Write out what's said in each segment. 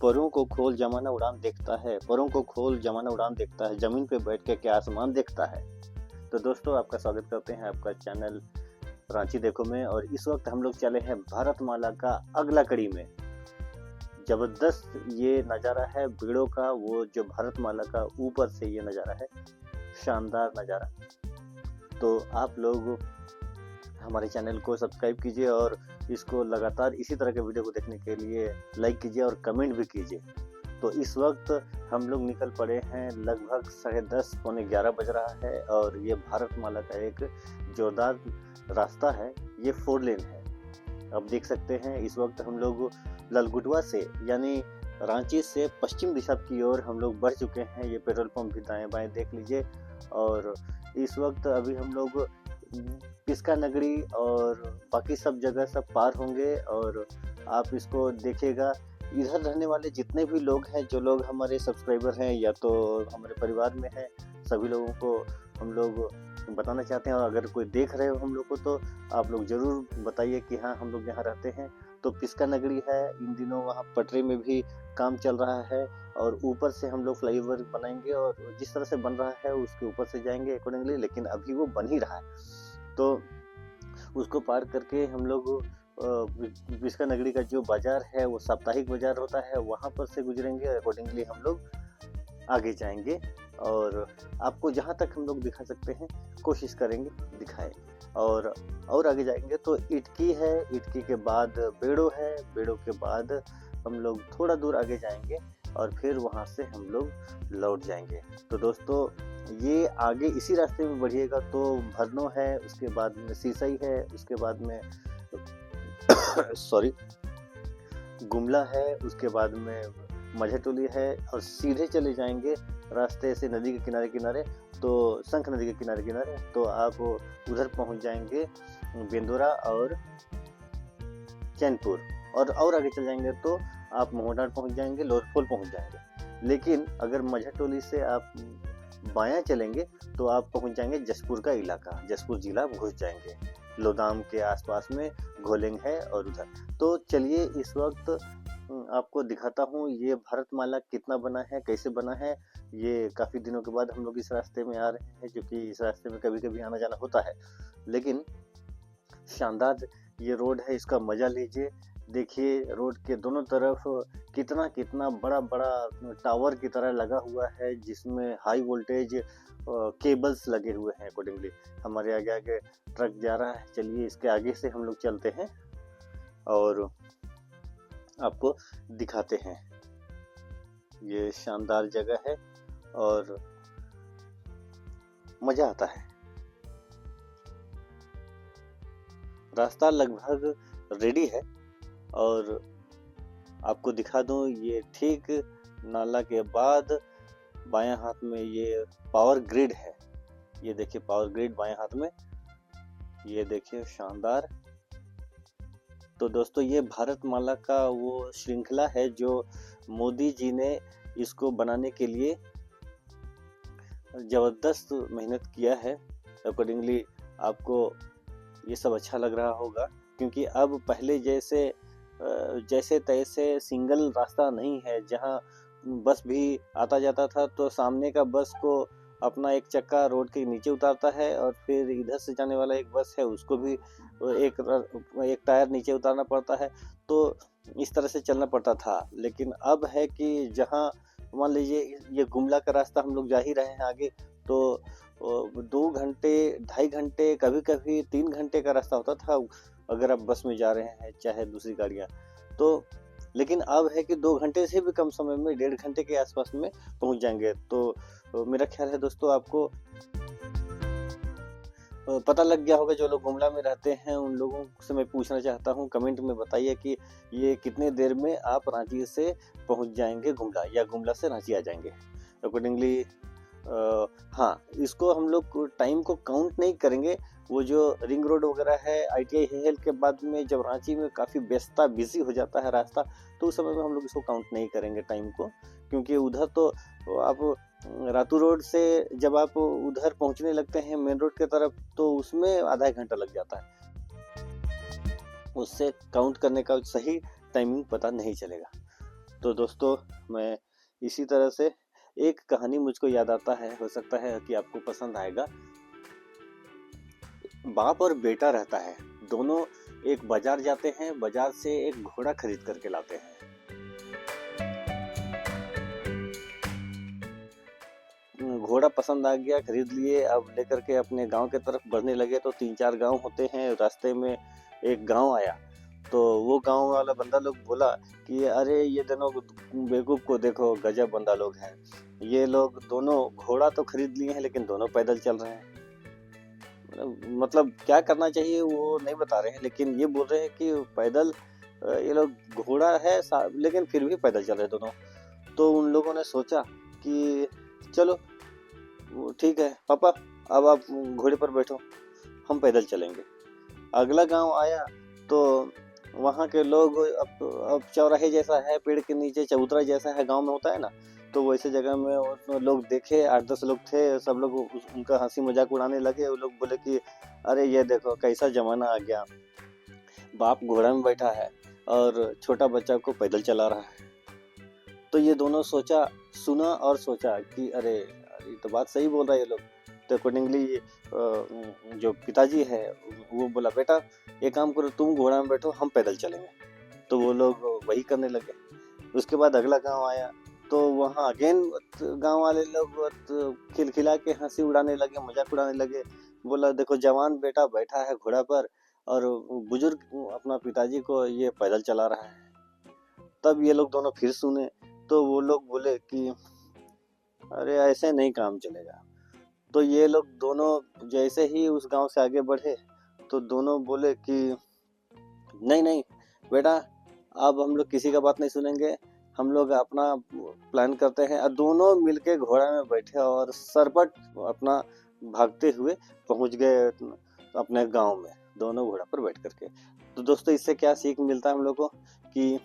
परों को खोल जमाना उड़ान देखता है, परों को खोल जमाना उड़ान देखता है, ज़मीन पे बैठ के क्या आसमान देखता है। तो दोस्तों आपका स्वागत करते हैं आपका चैनल रांची देखो में। और इस वक्त हम लोग चले हैं भारतमाला का अगला कड़ी में। ज़बरदस्त ये नज़ारा है भीड़ों का, वो जो भारतमाला का ऊपर से ये नज़ारा है, शानदार नज़ारा। तो आप लोग हमारे चैनल को सब्सक्राइब कीजिए और इसको लगातार इसी तरह के वीडियो को देखने के लिए लाइक कीजिए और कमेंट भी कीजिए। तो इस वक्त हम लोग निकल पड़े हैं, लगभग 10:30 पौने 11 बज रहा है और ये भारतमाला का एक जोरदार रास्ता है, ये 4 लेन है। अब देख सकते हैं इस वक्त हम लोग ललगुटवा से यानी रांची से पश्चिम दिशा की ओर हम लोग बढ़ चुके हैं। ये पेट्रोल पंप भी दाएं बाएं देख लीजिए। और इस वक्त अभी हम लोग पिस्का नगरी और बाकी सब जगह सब पार होंगे और आप इसको देखिएगा। इधर रहने वाले जितने भी लोग हैं, जो लोग हमारे सब्सक्राइबर हैं या तो हमारे परिवार में हैं, सभी लोगों को हम लोग बताना चाहते हैं। और अगर कोई देख रहे हो हम लोग को तो आप लोग ज़रूर बताइए कि हाँ हम लोग यहाँ रहते हैं। तो पिस्का नगरी है, इन दिनों वहाँ पटरी में भी काम चल रहा है और ऊपर से हम लोग फ्लाईओवर बनाएंगे और जिस तरह से बन रहा है उसके ऊपर से जाएंगे अकॉर्डिंगली, लेकिन अभी वो बन ही रहा है। तो उसको पार करके हम लोग पिस्का नगरी का जो बाजार है, वो साप्ताहिक बाजार होता है, वहाँ पर से गुजरेंगे। अकॉर्डिंगली हम लोग आगे जाएंगे और आपको जहाँ तक हम लोग दिखा सकते हैं कोशिश करेंगे दिखाएं। और आगे जाएंगे तो इटकी है, इटकी के बाद बेड़ो है, बेड़ो के बाद हम लोग थोड़ा दूर आगे जाएंगे और फिर वहाँ से हम लोग लौट जाएंगे। तो दोस्तों ये आगे इसी रास्ते में बढ़िएगा तो भरनो है, उसके बाद में सीसई है, उसके बाद में सॉरी गुमला है, उसके बाद में मझेटोली है और सीधे चले जाएंगे रास्ते से नदी के किनारे किनारे, तो शंख नदी के किनारे किनारे, तो आप उधर पहुंच जाएंगे बेंदोरा और चैनपुर। और आगे चल जाएंगे तो आप मोहडार पहुंच जाएंगे, लोरफोल पहुंच जाएंगे। लेकिन अगर मझेटोली से आप बायां चलेंगे तो आप पहुंच जाएंगे जसपुर का इलाका, जसपुर जिला घुस जाएंगे, लोदाम के आसपास में घोलेंग है और उधर। तो चलिए इस वक्त आपको दिखाता हूँ ये भारतमाला कितना बना है, कैसे बना है। ये काफ़ी दिनों के बाद हम लोग इस रास्ते में आ रहे हैं, क्योंकि इस रास्ते में कभी कभी आना जाना होता है। लेकिन शानदार ये रोड है, इसका मज़ा लीजिए। देखिए रोड के दोनों तरफ कितना कितना बड़ा बड़ा टावर की तरह लगा हुआ है, जिसमें हाई वोल्टेज केबल्स लगे हुए हैं। अकॉर्डिंगली हमारे आगे आगे ट्रक जा रहा है। चलिए इसके आगे से हम लोग चलते हैं और आपको दिखाते हैं। ये शानदार जगह है और मज़ा आता है। रास्ता लगभग रेडी है और आपको दिखा दूं, ये ठीक नाला के बाद बायां हाथ में ये पावर ग्रिड है। ये देखिए पावर ग्रिड बायां हाथ में, ये देखिए शानदार। तो दोस्तों ये भारतमाला का वो श्रृंखला है जो मोदी जी ने इसको बनाने के लिए ज़बरदस्त मेहनत किया है। अकॉर्डिंगली आपको ये सब अच्छा लग रहा होगा, क्योंकि अब पहले जैसे तैसे सिंगल रास्ता नहीं है, जहां बस भी आता जाता था तो सामने का बस को अपना एक चक्का रोड के नीचे उतारता है और फिर इधर से जाने वाला एक बस है उसको भी एक टायर नीचे उतारना पड़ता है। तो इस तरह से चलना पड़ता था। लेकिन अब है कि जहां मान लीजिए ये गुमला का रास्ता हम लोग जा ही रहे हैं आगे, तो 2 घंटे 2.5 घंटे कभी कभी 3 घंटे का रास्ता होता था अगर आप बस में जा रहे हैं चाहे दूसरी गाड़ियाँ। तो लेकिन अब है कि 2 घंटे से भी कम समय में 1.5 घंटे के आसपास में पहुंच जाएंगे। तो मेरा ख्याल है दोस्तों आपको पता लग गया होगा। जो लोग गुमला में रहते हैं उन लोगों से मैं पूछना चाहता हूं, कमेंट में बताइए कि ये कितने देर में आप रांची से पहुंच जाएंगे गुमला, या गुमला से रांची आ जाएंगे। अकॉर्डिंगली हाँ, इसको हम लोग टाइम को काउंट नहीं करेंगे। वो जो रिंग रोड वगैरह है, ITI हेल के बाद में जब रांची में काफ़ी व्यस्तता बिजी हो जाता है रास्ता, तो उस समय में हम लोग इसको काउंट नहीं करेंगे टाइम को, क्योंकि उधर तो आप रातू रोड से जब आप उधर पहुंचने लगते हैं मेन रोड के तरफ, तो उसमें आधा एक घंटा लग जाता है। उससे काउंट करने का सही टाइमिंग पता नहीं चलेगा। तो दोस्तों मैं इसी तरह से एक कहानी मुझको याद आता है, हो सकता है कि आपको पसंद आएगा। बाप और बेटा रहता है, दोनों एक बाजार जाते हैं, बाजार से एक घोड़ा खरीद करके लाते हैं। घोड़ा पसंद आ गया, खरीद लिए, अब लेकर के अपने गांव के तरफ बढ़ने लगे। तो 3-4 गांव होते हैं, रास्ते में एक गांव आया। तो वो गांव वाला बंदा लोग बोला कि अरे ये दोनों बेवकूफ को देखो, गजब बंदा लोग हैं। ये लोग दोनों घोड़ा तो खरीद लिए हैं लेकिन दोनों पैदल चल रहे हैं। मतलब क्या करना चाहिए वो नहीं बता रहे हैं, लेकिन ये बोल रहे हैं कि पैदल ये लोग घोड़ा है लेकिन फिर भी पैदल चल रहे दोनों। तो उन लोगों ने सोचा कि चलो ठीक है पापा, अब आप घोड़े पर बैठो, हम पैदल चलेंगे। अगला गांव आया तो वहाँ के लोग अब चौराहे जैसा है, पेड़ के नीचे चबूतरा जैसा है, गांव में होता है ना, तो वैसे जगह में लोग देखे, 8-10 लोग थे, सब लोग उनका हंसी मजाक उड़ाने लगे। वो लोग बोले कि अरे ये देखो कैसा जमाना आ गया, बाप घोड़ा में बैठा है और छोटा बच्चा को पैदल चला रहा है। तो ये दोनों सुना और सोचा कि अरे ये तो बात सही बोल रहा है ये लोग। तो अकॉर्डिंगली जो पिताजी है वो बोला बेटा एक काम करो, तुम घोड़ा में बैठो, हम पैदल चलेंगे। तो वो लोग वही करने लगे। उसके बाद अगला गांव आया तो वहाँ अगेन गांव वाले लोग खिलखिला के हंसी उड़ाने लगे, मजाक उड़ाने लगे। बोला देखो जवान बेटा बैठा है घोड़ा पर और बुजुर्ग अपना पिताजी को ये पैदल चला रहा है। तब ये लोग दोनों फिर सुने तो वो लोग बोले कि अरे ऐसे नहीं काम चलेगा। तो ये लोग दोनों जैसे ही उस गांव से आगे बढ़े तो दोनों बोले कि नहीं नहीं बेटा, अब हम लोग किसी का बात नहीं सुनेंगे, हम लोग अपना प्लान करते हैं। और दोनों मिलके घोड़ा में बैठे और सरपट अपना भागते हुए पहुंच गए अपने गांव में, दोनों घोड़ा पर बैठ करके। तो दोस्तों इससे क्या सीख मिलता है हम लोग को कि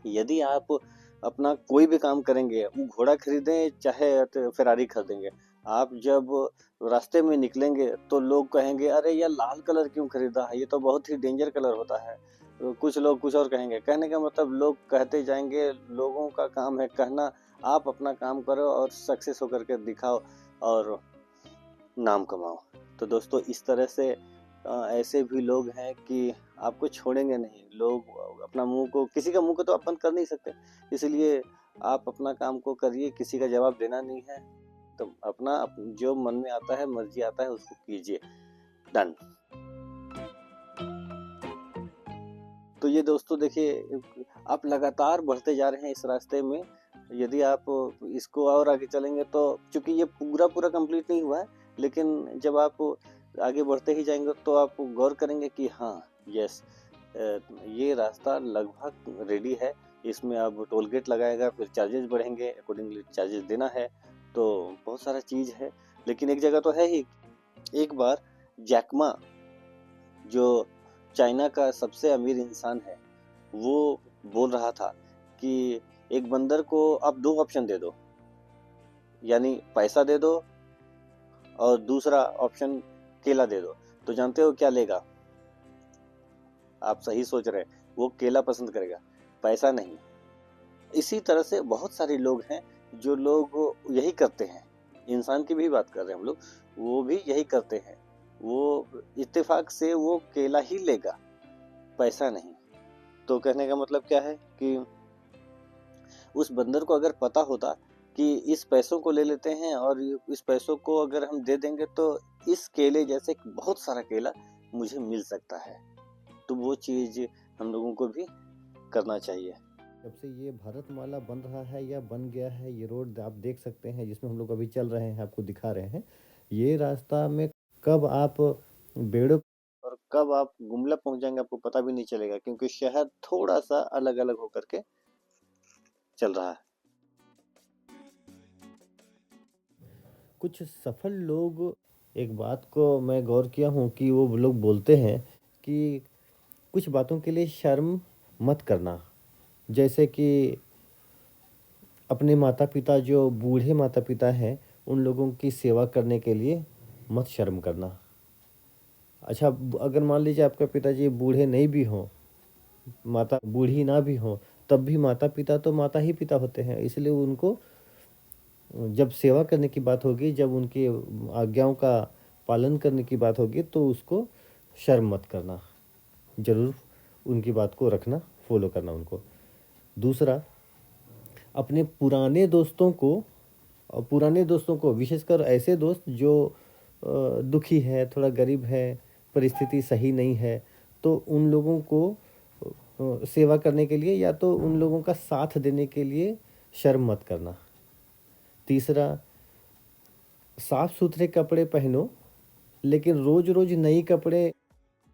यदि आप अपना कोई भी काम करेंगे, वो घोड़ा खरीदें चाहे फेरारी खरीदेंगे, आप जब रास्ते में निकलेंगे तो लोग कहेंगे अरे यार लाल कलर क्यों खरीदा है, ये तो बहुत ही डेंजर कलर होता है। कुछ लोग कुछ और कहेंगे, कहने का मतलब लोग कहते जाएंगे, लोगों का काम है कहना। आप अपना काम करो और सक्सेस होकर के दिखाओ और नाम कमाओ। तो दोस्तों इस तरह से ऐसे भी लोग हैं कि आपको छोड़ेंगे नहीं। लोग अपना मुंह को, किसी का मुंह को तो आप बंद कर नहीं सकते, इसलिए आप अपना काम को करिए, किसी का जवाब देना नहीं है। तो अपना जो मन में आता है, मर्जी आता है, उसको कीजिए। डन। तो ये दोस्तों देखिए, आप लगातार बढ़ते जा रहे हैं इस रास्ते में। यदि आप इसको और आगे चलेंगे तो, चूंकि ये पूरा कंप्लीट नहीं हुआ है, लेकिन जब आप आगे बढ़ते ही जाएंगे तो आप गौर करेंगे कि हाँ यस, ये रास्ता लगभग रेडी है। इसमें अब टोल गेट लगाएगा, फिर चार्जेस बढ़ेंगे, अकॉर्डिंगली चार्जेस देना है, तो बहुत सारा चीज़ है। लेकिन एक जगह तो है ही, एक बार जैकमा जो चाइना का सबसे अमीर इंसान है, वो बोल रहा था कि एक बंदर को आप 2 ऑप्शन दे दो, यानी पैसा दे दो और दूसरा ऑप्शन केला दे दो, तो जानते हो क्या लेगा? आप सही सोच रहे हैं, वो केला पसंद करेगा, पैसा नहीं। इसी तरह से बहुत सारे लोग हैं जो लोग यही करते हैं। इंसान की भी बात कर रहे हैं हम लोग, वो भी यही करते हैं। वो इत्तेफाक से वो केला ही लेगा, पैसा नहीं। तो कहने का मतलब क्या है कि उस बंदर को अगर पता होता कि इस पैसों को ले लेते हैं और इस पैसों को अगर हम दे देंगे तो इस केले जैसे बहुत सारा केला मुझे मिल सकता है, तो वो चीज़ हम लोगों को भी करना चाहिए। जब से ये भारतमाला बन रहा है या बन गया है, ये रोड आप देख सकते हैं जिसमें हम लोग अभी चल रहे हैं, आपको दिखा रहे हैं, ये रास्ता में कब आप बेड़ों और कब आप गुमला पहुंच जाएंगे आपको पता भी नहीं चलेगा, क्योंकि शहर थोड़ा सा अलग अलग होकर के चल रहा है। कुछ सफल लोग, एक बात को मैं गौर किया हूँ कि वो लोग बोलते हैं कि कुछ बातों के लिए शर्म मत करना। जैसे कि अपने माता पिता, जो बूढ़े माता पिता हैं, उन लोगों की सेवा करने के लिए मत शर्म करना। अच्छा, अगर मान लीजिए आपके पिताजी बूढ़े नहीं भी हों, माता बूढ़ी ना भी हो, तब भी माता पिता तो माता ही पिता होते हैं, इसलिए उनको जब सेवा करने की बात होगी, जब उनकी आज्ञाओं का पालन करने की बात होगी, तो उसको शर्म मत करना, ज़रूर उनकी बात को रखना, फॉलो करना उनको। दूसरा, अपने पुराने दोस्तों को विशेषकर ऐसे दोस्त जो दुखी है, थोड़ा गरीब है, परिस्थिति सही नहीं है, तो उन लोगों को सेवा करने के लिए या तो उन लोगों का साथ देने के लिए शर्म मत करना। तीसरा, साफ सुथरे कपड़े पहनो, लेकिन रोज रोज नई कपड़े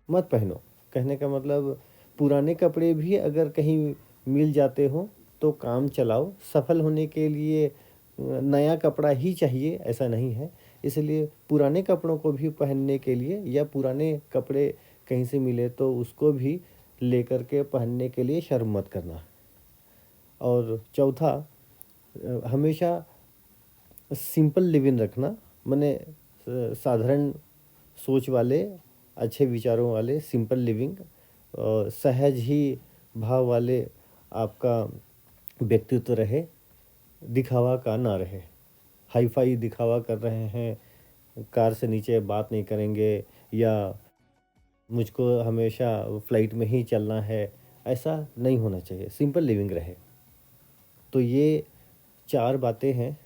मत पहनो। कहने का मतलब, पुराने कपड़े भी अगर कहीं मिल जाते हो तो काम चलाओ। सफल होने के लिए नया कपड़ा ही चाहिए ऐसा नहीं है, इसलिए पुराने कपड़ों को भी पहनने के लिए या पुराने कपड़े कहीं से मिले तो उसको भी लेकर के पहनने के लिए शर्म मत करना। और चौथा, हमेशा सिंपल लिविंग रखना, माने साधारण सोच वाले, अच्छे विचारों वाले, सिंपल लिविंग, सहज ही भाव वाले आपका व्यक्तित्व रहे, दिखावा का ना रहे। हाई फाई दिखावा कर रहे हैं, कार से नीचे बात नहीं करेंगे, या मुझको हमेशा फ्लाइट में ही चलना है, ऐसा नहीं होना चाहिए, सिंपल लिविंग रहे। तो ये 4 बातें हैं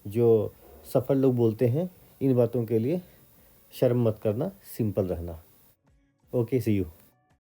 जो सफल लोग बोलते हैं। इन बातों के लिए शर्म मत करना, सिंपल रहना। Okay, see you.